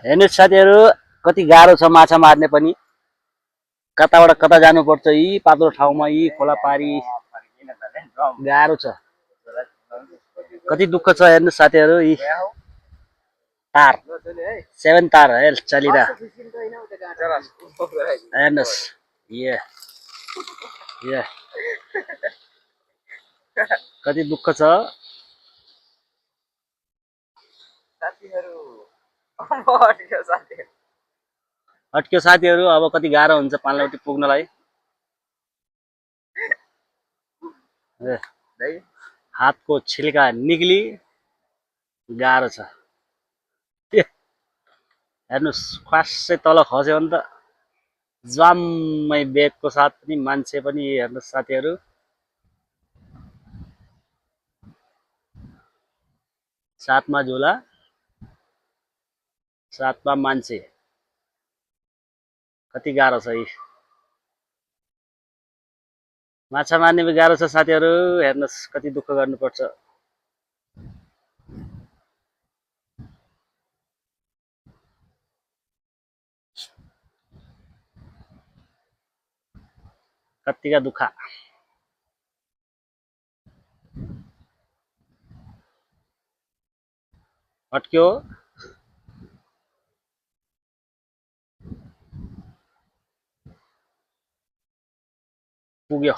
हेर्नुहोस् साथीहरू कति गाह्रो छ माछा मार्ने पनि कताबाट कता जानुपर्छ यी पातलो ठाउँमा यी खोला पारी गाह्रो छ कति दुःख छ हेर्नुहोस् साथीहरू यी तार 7 तार चलिरह हेर्नुहोस् ये ये कति दुःख छ अट्क्यो साथीहरू अब कति गाह्रो हुन्छ पानलौटी पुग्नलाई हातको छिल्का निक्ली गाह्रो छ हेर्नुहोस् खासै तल खस्यो भने त ज्वाम्मै बेगको साथ पनि मान्छे पनि हेर्नुहोस् साथीहरू साथमा झोला साथमा मान्छे कति गाह्रो छ यी माछा मार्ने पनि गाह्रो छ साथीहरू हेर्नुहोस् कति दुःख गर्नुपर्छ कतिका दुःख अट्क्यो पुग्यो